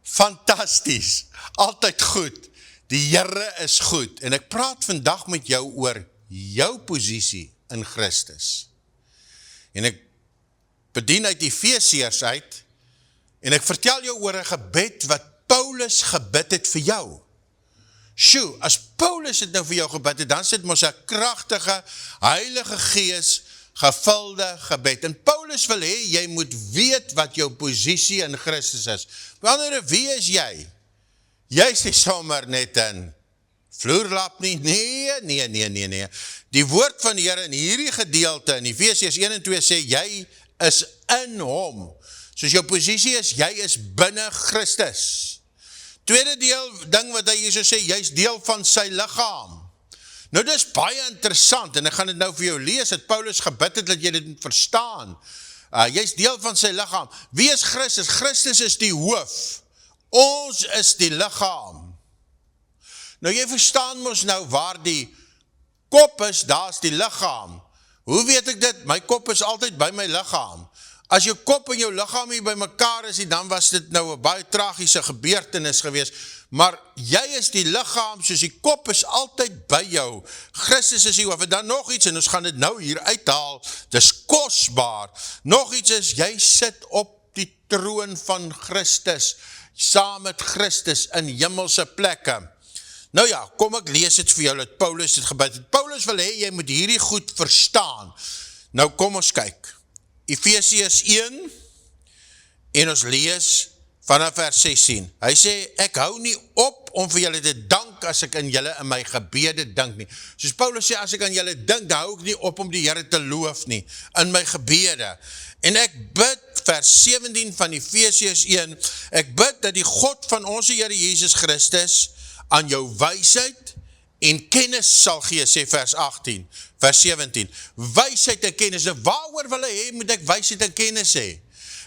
Fantasties, altyd goed. Die Here is goed. En ek praat vandag met jou oor jou posisie in Christus. En ek bedien uit Efesiërs uit, en ek vertel jou oor 'n gebed wat Paulus gebid het vir jou. Sjoe, as Paulus het nou vir jou gebid het, dan sit mos 'n kragtige, Heilige Gees gevulde gebed. En Paulus wil hê, jy moet weet wat jou posisie in Christus is. Wanneer, wie is jy? Jy is nie sommer net in vloerlap nie. Nee. Die woord van die Here in hierdie gedeelte, in Efesiërs 1 en 2 sê, jy is in hom. Soos jou posisie is, jy is binne Christus. Tweede ding wat hy hier so sê, jy is deel van sy liggaam. Nou dis baie interessant, en ek gaan dit nou vir jou lees, dat Paulus gebid het, dat jy dit moet verstaan. Jy is deel van sy liggaam. Wie is Christus? Christus is die hoof. Ons is die liggaam. Nou jy verstaan mos nou waar die kop is, daar is die liggaam. Hoe weet ek dit? My kop is altyd by my liggaam. As jou kop en jou liggaam hier by mekaar is, dan was dit nou 'n baie tragiese gebeurtenis geweest. Maar jy is die liggaam, soos die kop is altyd by jou. Christus is die hoof. En dan nog iets, en ons gaan dit nou hier uithaal, dis kosbaar. Nog iets is, jy sit op die troon van Christus, saam met Christus in hemelse plekke. Nou ja, kom ek lees het vir jou, dat Paulus het gebid het. Paulus wil hê, jy moet hierdie goed verstaan. Nou kom ons kyk. Efesiërs 1, en ons lees vanaf vers 16. Hy sê, ek hou nie op om vir julle te dank as ek in julle in my gebede dink nie. Soos Paulus sê, as ek aan julle dink, dan hou ek nie op om die Here te loof nie, in my gebede. En ek bid, vers 17 van Efesiërs 1, ek bid dat die God van ons Here Jesus Christus aan jou wysheid en kennis sal gee, sê vers 18, vers 17, wysheid en kennis, en waaroor wil hy hê, moet ek wysheid en kennis hê?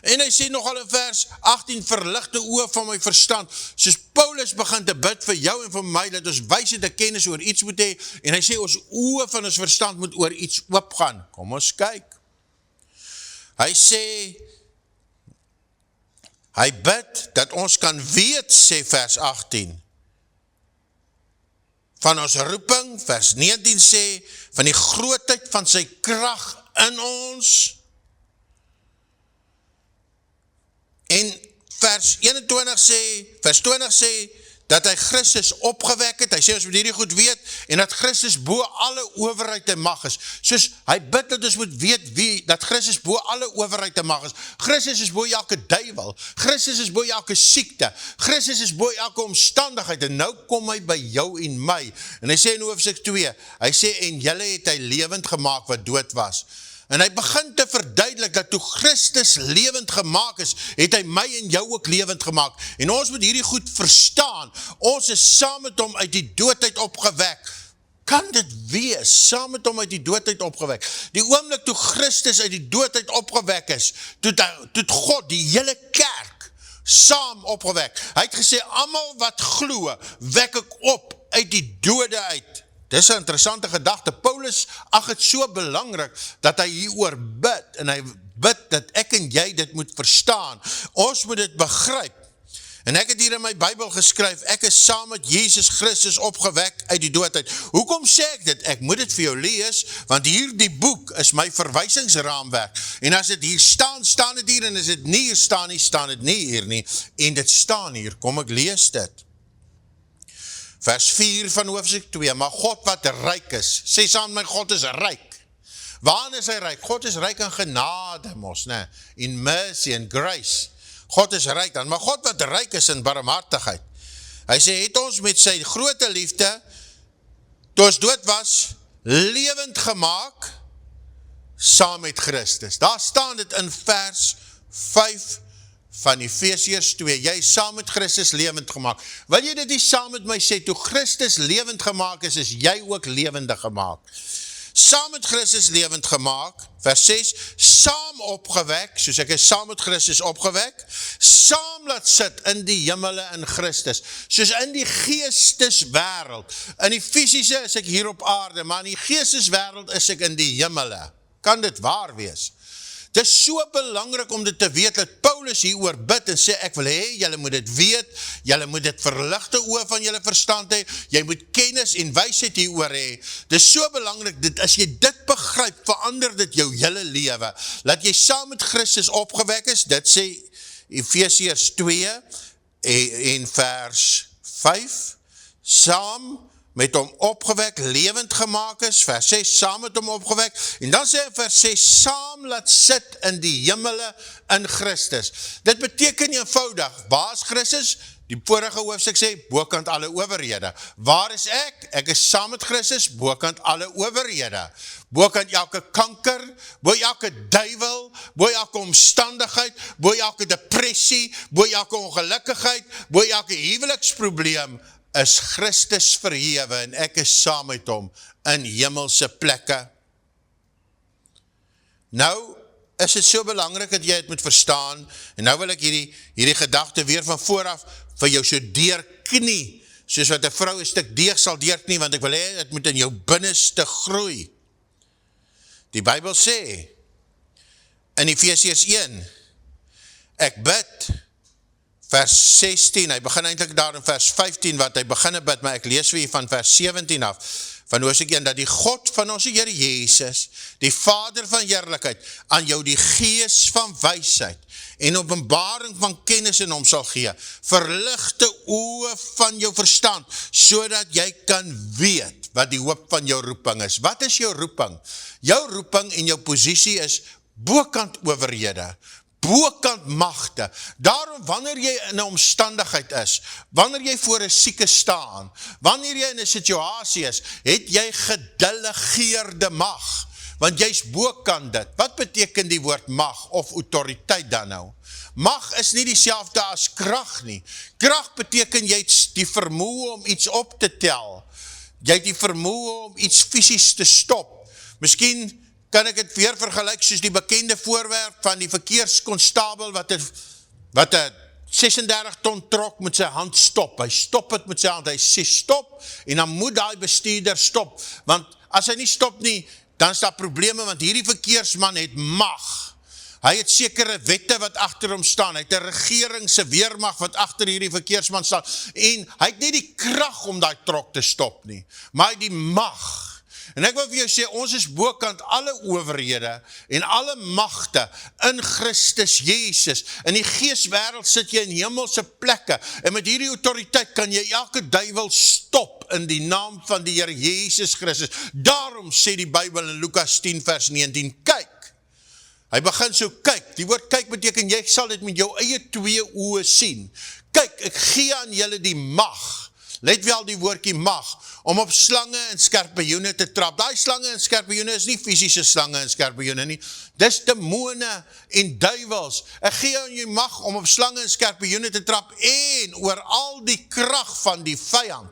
En hy sê nogal in vers 18, verligte oë van my verstand, soos Paulus begin te bid vir jou en vir my, dat ons wysheid en kennis oor iets moet hê, en hy sê ons oë van ons verstand moet oor iets oopgaan. Kom ons kyk. Hy sê, hy bid dat ons kan weet, sê vers 18, van ons roeping, vers 19 sê, van die grootheid van sy krag in ons, en vers 21 sê, vers 20 sê, dat hy Christus opgewek het, hy sê ons moet hierdie goed weet, en dat Christus bo alle owerheid en mag is, soos hy bid dat ons moet weet dat Christus bo alle owerheid en mag is, Christus is bo elke duiwel, Christus is bo elke siekte, Christus is bo elke omstandigheid, en nou kom hy by jou en my, en hy sê in hoofstuk 2, hy sê, en julle het hy lewend gemaak wat dood was, en hy begin te verduidelik dat toe Christus lewend gemaak is, het hy my en jou ook lewend gemaak. En ons moet hierdie goed verstaan. Ons is saam met hom uit die doodheid opgewek. Kan dit wees, saam met hom uit die doodheid opgewek? Die oomblik toe Christus uit die doodheid opgewek is, toe God die hele kerk saam opgewek. Hy het gesê, almal wat glo, wek ek op uit die dode uit. Dis 'n interessante gedagte. Paulus ag het so belangrik dat hy hieroor bid, en hy bid dat ek en jy dit moet verstaan. Ons moet dit begryp. En ek het hier in my Bybel geskryf, ek is saam met Jesus Christus opgewek uit die doodheid. Hoekom sê ek dit? Ek moet dit vir jou lees, want hierdie boek is my verwysingsraamwerk. En as dit hier staan, staan dit hier, en as dit nie hier staan nie, staan dit nie hier nie. En dit staan hier, kom ek lees dit. Vers 4 van hoofstuk 2, maar God wat ryk is, sê saam my God is ryk. Waarin is hy ryk? God is ryk in genade, mos, ne? In mercy and grace. God is ryk dan, maar God wat ryk is in barmhartigheid. Hy sê, het ons met sy grote liefde, toe ons dood was, lewend gemaak, saam met Christus. Daar staan dit in vers 5 van Efesiërs 2, jy is saam met Christus lewend gemaak. Wil jy dit nie saam met my sê, toe Christus lewend gemaak is jy ook lewendig gemaak. Saam met Christus lewend gemaak, vers 6, saam opgewek, soos ek is saam met Christus opgewek, saam laat sit in die hemele in Christus, soos in die geesteswêreld. In die fisiese is ek hier op aarde, maar in die geesteswêreld is ek in die hemele. Kan dit waar wees? Het is so belangrik om dit te weet, dat Paulus hieroor bid en sê, ek wil hê, julle moet dit weet, julle moet dit verligte oë van julle verstand hê, jy moet kennis en wysheid hieroor hê. Dit is so belangrik, as jy dit begryp, verander dit jou hele lewe. Laat jy saam met Christus opgewek is, dit sê Efesiërs 2 en vers 5, saam met hom opgewek, lewend gemaak is, vers 6, saam met hom opgewek, en dan sê vers 6, saam laat sit in die hemele in Christus. Dit beteken eenvoudig, waar is Christus? Die vorige hoofstuk sê, bokant alle owerhede. Waar is ek? Ek is saam met Christus, bokant alle owerhede. Bokant elke kanker, bo elke duiwel, bo elke omstandigheid, bo elke depressie, bo elke ongelukkigheid, bo elke huweliksprobleem, is Christus verhewe en ek is saam met hom in hemelse plekke. Nou is dit so belangrik dat jy het moet verstaan, en nou wil ek hierdie gedagte weer van vooraf vir jou so deurknie, soos wat 'n vrou 'n stuk deeg sal deurknie, want ek wil hê, dit moet in jou binneste groei. Die Bybel sê, in Efesiërs 1, ek bid, vers 16, hy begin eintlik daar in vers 15, wat hy begin bid, maar ek lees vir jy van vers 17 af, van hoofstuk 1, dat die God van ons Here Jezus, die Vader van heerlikheid, aan jou die gees van wysheid, en openbaring van kennis in hom sal gee, verligte oë van jou verstand, so dat jy kan weet, wat die hoop van jou roeping is. Wat is jou roeping? Jou roeping en jou posisie is, bokant owerhede, bokant magte. Daarom, wanneer jy in 'n omstandigheid is, wanneer jy voor 'n sieke staan, wanneer jy in 'n situasie is, het jy gedelegeerde mag, want jy is bokant dit. Wat beteken die woord mag of autoriteit dan nou? Mag is nie dieselfde as krag nie. Krag beteken jy het die vermoë om iets op te tel. Jy het die vermoë om iets fisies te stop. Miskien kan ek het weer vergelyk soos die bekende voorwerp van die verkeerskonstabel wat 'n 36 ton trok met sy hand stop. Hy stop het met sy hand, hy sê stop, en dan moet die bestuurder stop, want as hy nie stop nie, dan is daar probleme, want hierdie verkeersman het mag. Hy het sekere wette wat agter hom staan, hy het 'n regering se weermag wat agter hierdie verkeersman staan, en hy het nie die krag om die trok te stop nie, maar hy het die mag. En ek wil vir jou sê, ons is bokant alle owerhede en alle magte in Christus Jesus. In die geeswêreld sit jy in hemelse plekke, en met hierdie autoriteit kan jy elke duiwel stop in die naam van die Here Jesus Christus. Daarom sê die Bybel in Lukas 10 vers 19, kyk. Hy begin so kyk. Die woord kyk beteken jy sal dit met jou eie twee oë sien. Kyk, ek gee aan julle die mag. Let wel die woordjie mag, om op slange en skorpioene te trap. Daai slange en skorpioene is nie fisiese slange en skorpioene nie. Dis demone en duiwels. Ek gee aan jou mag om op slange en skorpioene te trap en oor al die krag van die vyand.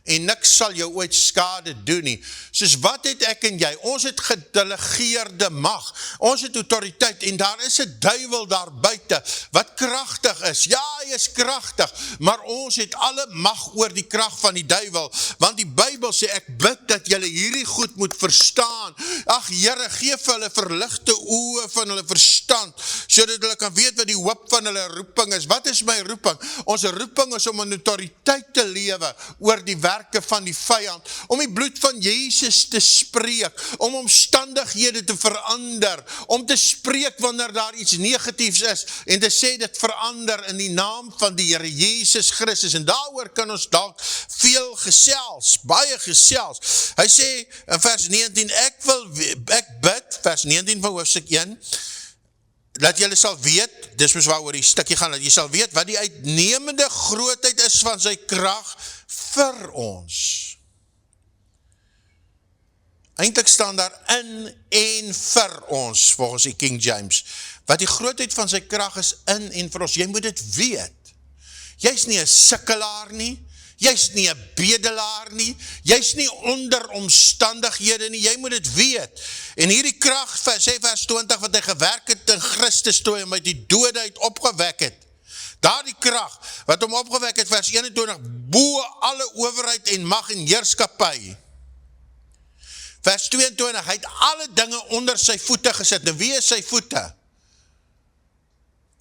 En niks sal jou ooit skade doen nie. Soos wat het ek en jy? Ons het gedelegeerde mag. Ons het autoriteit en daar is 'n duiwel daar buite wat kragtig is. Ja, hy is kragtig, maar ons het alle mag oor die krag van die duiwel. Want die Bybel sê, ek bid dat julle hierdie goed moet verstaan. Ag Here, gee vir hulle verligte oë van hulle verstand, sodat hulle kan weet wat die hoop van hulle roeping is. Wat is my roeping? Ons roeping is om in autoriteit te lewe oor die werke van die vyand, om die bloed van Jesus te spreek, om omstandighede te verander, om te spreek wanneer daar iets negatiefs is, en te sê dit verander in die naam van die Here Jesus Christus, en daaroor kan ons dalk veel gesels, baie gesels. Hy sê in vers 19, ek bid, vers 19 van hoofstuk 1, dat julle sal weet, dis mos waaroor die stukkie gaan, dat jy sal weet wat die uitnemende grootheid is van sy krag vir ons. Eintlik staan daar in en vir ons, volgens die King James. Wat die grootheid van sy krag is in en vir ons. Jy moet dit weet. Jy's nie 'n sukkelaar nie, jy's nie 'n bedelaar nie, jy's nie onder omstandighede nie, jy moet dit weet. En hierdie krag, sê vers 20, wat hy gewerk het in Christus toe hy uit die dode uit opgewek het. Daar die krag, wat hom opgewek het, vers 21, bo alle owerheid en mag en heerskappy. Vers 22, hy het alle dinge onder sy voete gesit. Nou wie is sy voete?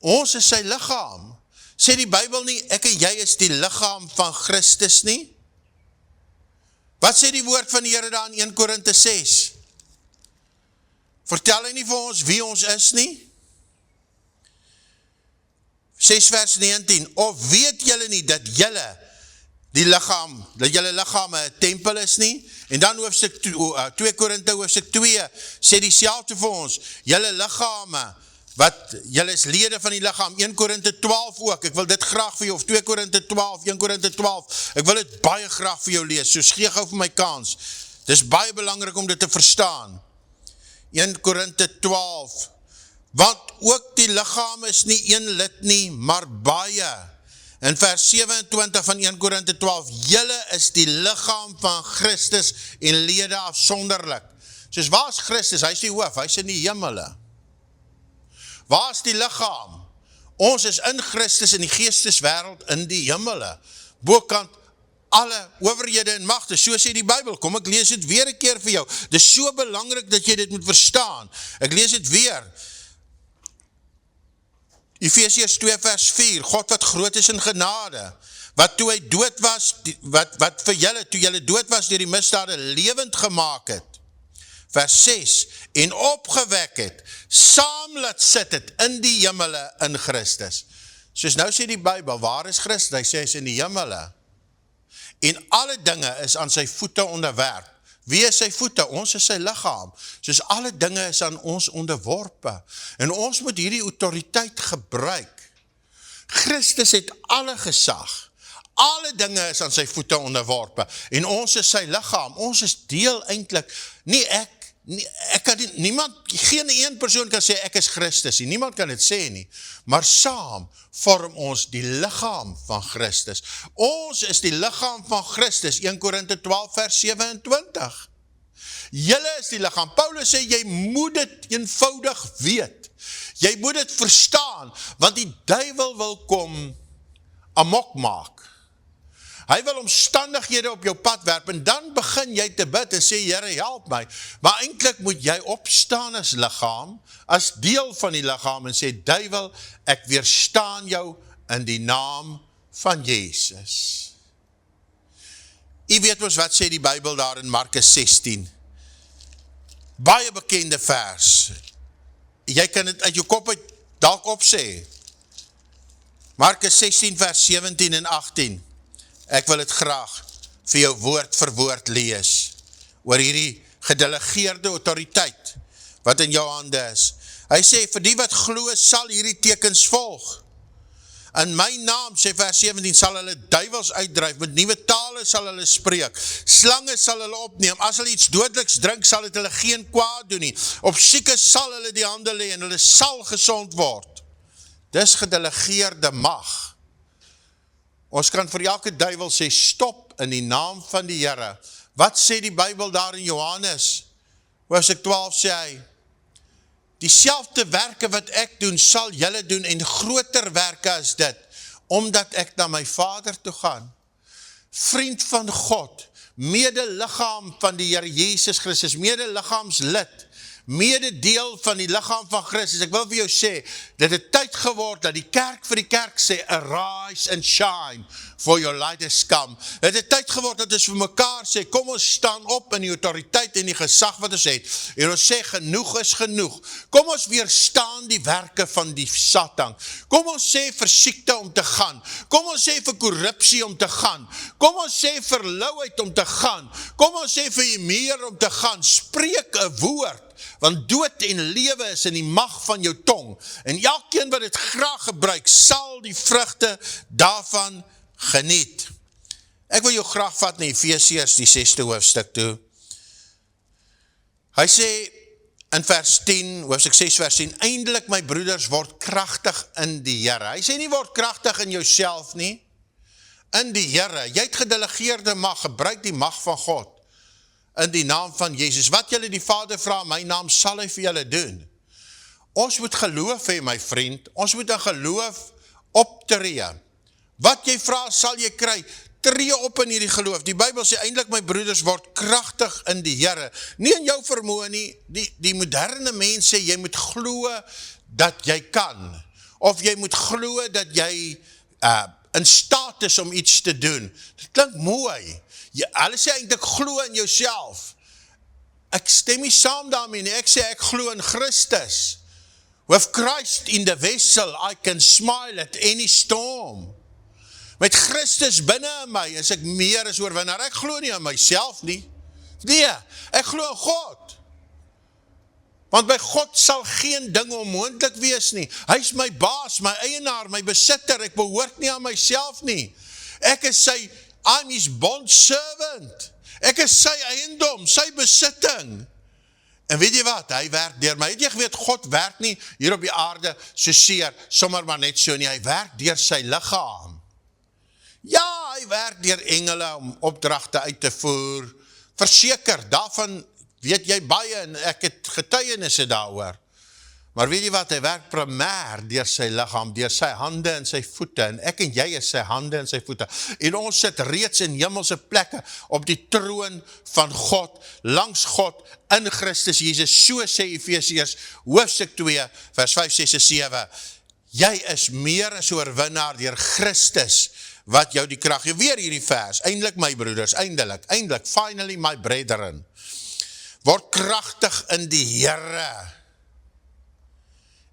Ons is sy liggaam. Sê die Bybel nie, ek en jy is die liggaam van Christus nie? Wat sê die woord van die Here daar in 1 Korinte 6? Vertel hy nie vir ons wie ons is nie? 6 vers 19, of weet julle nie dat julle die lichaam, dat julle lichaam 'n tempel is nie? En dan hoofstuk 2 Korinte hoofstuk 2 sê dieselfde vir ons, julle lichame, wat julle is lede van die lichaam, 1 Korinte 12 ook, ek wil dit graag vir jou, of 2 Korinte 12, 1 Korinte 12, ek wil dit baie graag vir jou lees, so gee gou vir my kans, dit is baie belangrik om dit te verstaan, 1 Korinte 12, want ook die lichaam is nie een lid nie, maar baie, in vers 27 van 1 Korinte 12, julle is die lichaam van Christus en lede afsonderlik, soos waar is Christus, hy is die hoof, hy is in die hemele, waar is die lichaam? Ons is in Christus in die geesteswêreld in die hemele. Bokant alle owerhede en magte. So sê die Bybel. Kom ek lees dit weer 'n keer vir jou. Dit is so belangrik dat jy dit moet verstaan. Ek lees dit weer. Efesiërs 2 vers 4. God wat groot is in genade. Wat toe hy dood was, wat vir julle, toe julle dood was deur die misdade lewend gemaak het. Vers 6, en opgewek het, saam laat sit het in die hemele in Christus. Soos nou sê die Bybel, waar is Christus? Hy sê hy is in die hemele. En alle dinge is aan sy voete onderwerp. Wie is sy voete? Ons is sy liggaam. Soos alle dinge is aan ons onderworpe. En ons moet hierdie autoriteit gebruik. Christus het alle gesag. Alle dinge is aan sy voete onderworpe. En ons is sy liggaam. Ons is deel eintlik, nie ek kan nie, niemand, geen een persoon kan sê ek is Christus, niemand kan dit sê nie, maar saam vorm ons die liggaam van Christus. Ons is die liggaam van Christus, 1 Korinte 12 vers 27. Julle is die liggaam. Paulus sê, jy moet dit eenvoudig weet. Jy moet dit verstaan, want die duiwel wil kom amok maak. Hy wil omstandighede op jou pad werp, en dan begin jy te bid en sê, Here, help my. Maar eintlik moet jy opstaan as liggaam, as deel van die liggaam, en sê, duiwel, ek weerstaan jou in die naam van Jezus. U weet ons wat sê die Bybel daar in Markus 16. Baie bekende vers. Jy kan het uit jou kop uit dalk opsê. Markus 16 vers 17 en 18. Ek wil het graag vir jou woord vir woord lees, oor hierdie gedelegeerde autoriteit, wat in jou hande is. Hy sê, vir die wat glo sal hierdie tekens volg. In my naam, sê vers 17, sal hulle duivels uitdryf, met nuwe tale sal hulle spreek, slange sal hulle opneem, as hulle iets dodeliks drink, sal het hulle geen kwaad doen nie, op siekes sal hulle die hande lê, en hulle sal gesond word. Dis gedelegeerde mag. Ons kan vir elke duiwel sê, stop in die naam van die Here. Wat sê die Bybel daar in Johannes? Hoofstuk 12 sê hy, dieselfde werke wat ek doen, sal julle doen, en groter werke as dit, omdat ek na my Vader toe gaan. Vriend van God, mede-liggaam van die Here Jesus Christus, mede-liggaamslid, mededeel van die liggaam van Christus. Ek wil vir jou sê, dat het tyd geword, dat die kerk vir die kerk sê, arise and shine, for your light has come. Het het tyd geword, dat ons vir mekaar sê, kom ons staan op in die autoriteit en die gesag wat ons het, en ons sê, genoeg is genoeg. Kom ons weerstaan die werke van die Satan. Kom ons sê vir siekte om te gaan. Kom ons sê vir korrupsie om te gaan. Kom ons sê vir louheid om te gaan. Kom ons sê vir meer om te gaan. Spreek 'n woord. Want dood en lewe is in die mag van jou tong. En elkeen wat dit graag gebruik, sal die vrugte daarvan geniet. Ek wil jou graag vat na Efesiërs die 6de hoofstuk toe. Hy sê in vers 10, hoofstuk 6 vers 10, eindelik my broeders word kragtig in die Here. Hy sê nie word kragtig in jouself nie, in die Here. Jy het gedelegeerde mag, gebruik die mag van God. In die naam van Jezus, wat julle die Vader vra, my naam sal hy vir julle doen. Ons moet geloof hê, my vriend, ons moet in geloof optree. Wat jy vra, sal jy kry. tree op in hierdie geloof. Die Bybel sê eintlik, my broeders, word kragtig in die Here. Nie in jou vermoë nie, die moderne mens sê, jy moet glo dat jy kan, of jy moet glo dat jy in staat is om iets te doen. Dit klink mooi. Hulle sê eintlik glo in jouself. Ek stem nie saam daarmee nie, ek sê ek glo in Christus. With Christ in the vessel, I can smile at any storm. Met Christus binne in my, is ek meer as oorwinnaar. Ek glo nie in myself nie. Nee, ek glo in God. Want by God sal geen ding onmoontlik wees nie. Hy is my baas, my eienaar, my besitter. Ek behoort nie aan myself nie. Ek is I'm his bond servant. Ek is sy eiendom, sy besitting. En weet jy wat, hy werk deur my. Het jy geweet, God werk nie hier op die aarde so seer, sommer maar net so nie. Hy werk deur sy liggaam. Ja, hy werk deur engele om opdragte uit te voer. Verseker, daarvan weet jy baie en ek het getuienisse daaroor. Maar weet jy wat, hy werk primêr deur sy liggaam, deur sy hande en sy voete. En ek en jy is sy hande en sy voete. En ons sit reeds in hemelse plekke op die troon van God, langs God, in Christus Jesus. So sê Efesiërs hoofstuk 2, vers 5, 6 en 7. Jy is meer as oorwinnaar deur Christus, wat jou die krag gee. Weer hierdie vers, eintlik my broeders, eintlik, finally my brethren, word kragtig in die Here,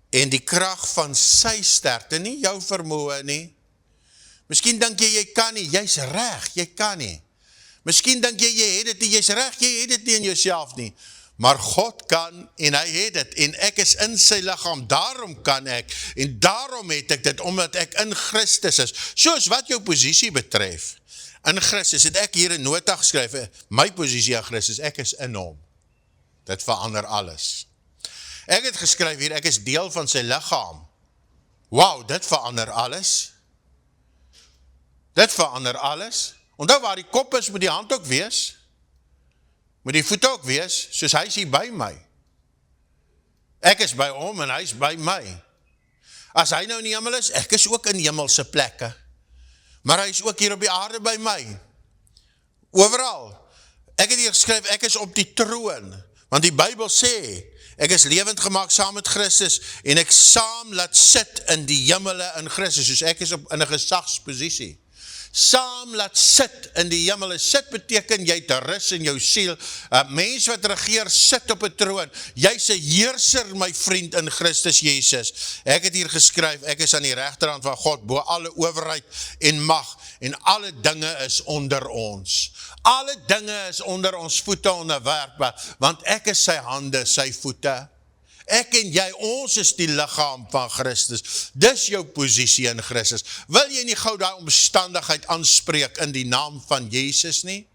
en die krag van sy sterkte, nie jou vermoë nie. Miskien dink jy kan nie, jy's reg, jy kan nie. Miskien dink jy het dit nie, jy's reg, jy het dit nie in jouself nie. Maar God kan, en hy het dit, en ek is in sy liggaam, daarom kan ek, en daarom het ek dit, omdat ek in Christus is. Soos wat jou posisie betref, in Christus, het ek hier 'n nota geskryf, my posisie in Christus, ek is in hom. Dit verander alles. Ek het geskryf hier, ek is deel van sy liggaam. Wow, dit verander alles. Dit verander alles. Onthou waar die kop is, moet die hand ook wees. Moet die voet ook wees, soos hy is hier by my. Ek is by hom en hy is by my. As hy nou in die hemel is, ek is ook in hemelse plekke. Maar hy is ook hier op die aarde by my. Overal. Ek het hier geskryf, ek is op die troon. Want die Bybel sê, ek is lewend gemaak saam met Christus, en ek saam laat sit in die hemele in Christus, soos ek is in 'n gesagsposisie. Saam laat sit in die hemele. Sit beteken jy te rus in jou siel. Mens wat regeer sit op 'n troon. Jy's 'n heerser, my vriend, in Christus Jesus. Ek het hier geskryf, ek is aan die regterhand van God, bo alle owerheid en mag, en alle dinge is onder ons. Alle dinge is onder ons voete onderwerp, want ek is sy hande, sy voete. Ek en jy, ons is die liggaam van Christus. Dis jou posisie in Christus. Wil jy nie gou daai omstandigheid aanspreek in die naam van Jesus nie?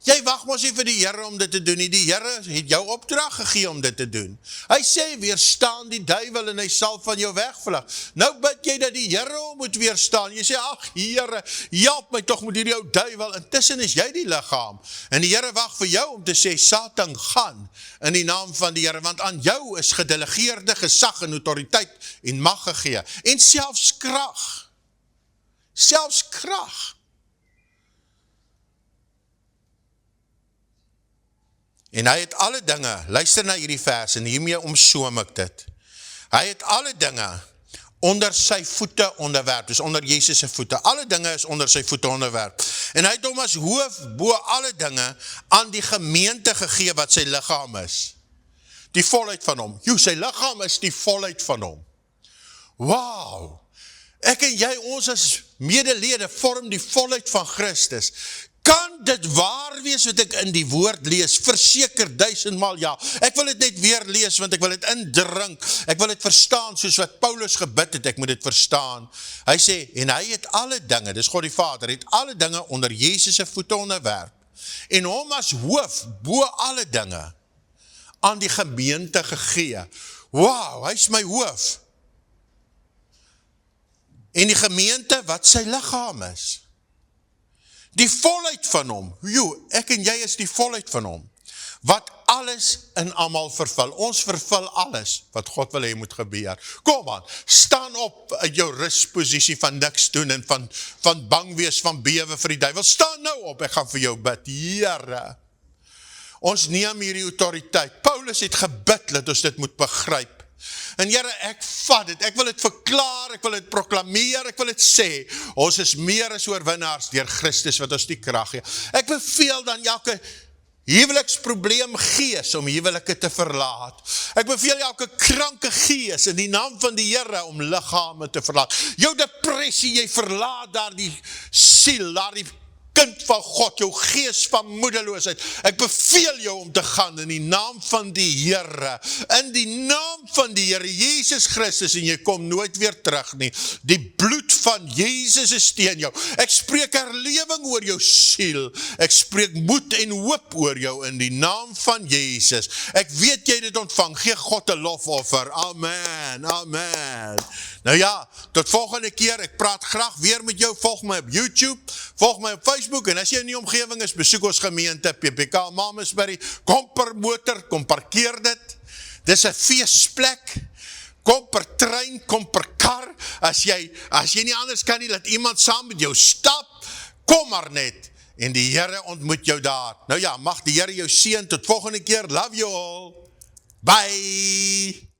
Jy wag mos nie vir die Here om dit te doen nie. Die Here het jou opdrag gegee om dit te doen. Hy sê, weerstaan die duiwel en hy sal van jou wegvlug. Nou bid jy dat die Here hom moet weerstaan. Jy sê, ag Here, help my tog met hierdie ou duiwel. Intussen is jy die liggaam. En die Here wag vir jou om te sê, Satan, gaan in die naam van die Here, want aan jou is gedelegeerde gesag en autoriteit en mag gegee. En selfs krag. Selfs krag. En hy het alle dinge, luister na hierdie vers, en hiermee omsoom ek dit. Hy het alle dinge onder sy voete onderwerp, dus onder Jesus se voete. Alle dinge is onder sy voete onderwerp. En hy het hom as hoof bo alle dinge aan die gemeente gegee wat sy liggaam is. Die volheid van hom. Sy liggaam is die volheid van hom. Wow! Ek en jy, ons as medelede, vorm die volheid van Christus. Kan dit waar wees wat ek in die woord lees? Verseker 1000-maal ja. Ek wil dit net weer lees, want ek wil dit indrink. Ek wil dit verstaan, soos wat Paulus gebid het, ek moet dit verstaan. Hy sê, en hy het alle dinge, dis God die Vader, het alle dinge onder Jesus se voete onderwerp. En hom as hoof, bo alle dinge, aan die gemeente gegee. Wow, hy is my hoof. En die gemeente wat sy liggaam is. Die volheid van hom, ek en jy is die volheid van hom, wat alles en almal vervul. Ons vervul alles wat God wil hê moet gebeur. Kom aan, staan op uit jou rustposisie van niks doen en van bang wees, van bewe vir die duiwel. Staan nou op, ek gaan vir jou bid. Here, ons neem hierdie autoriteit. Paulus het gebid dat ons dit moet begryp. En Here, ek vat dit, ek wil dit verklaar, ek wil dit proklameer, ek wil dit sê, ons is meer as oorwinnaars deur Christus wat ons die krag gee. Ek beveel dan elke huweliksprobleem gees om huwelike te verlaat. Ek beveel elke kranke gees in die naam van die Here om liggame te verlaat. Jou depressie, jy verlaat daar die siel, daar die kind van God, jou gees van moedeloosheid. Ek beveel jou om te gaan in die naam van die Here, in die naam van die Here Jesus Christus, en jy kom nooit weer terug nie. Die bloed van Jesus is teen jou. Ek spreek herlewing oor jou siel. Ek spreek moed en hoop oor jou in die naam van Jesus. Ek weet jy dit ontvang. Gee God 'n lofoffer. Amen. Amen. Nou ja, tot volgende keer. Ek praat graag weer met jou. Volg my op YouTube, volg my op Facebook, en as jy in die omgewing is, besoek ons gemeente, PPK Mamasbury, kom per motor, kom parkeer dit. Dis 'n feesplek. Kom per trein, kom per kar. As jy nie anders kan nie, laat iemand saam met jou stap. Kom maar net. En die Here ontmoet jou daar. Nou ja, mag die Here jou seën. Tot volgende keer. Love you all. Bye.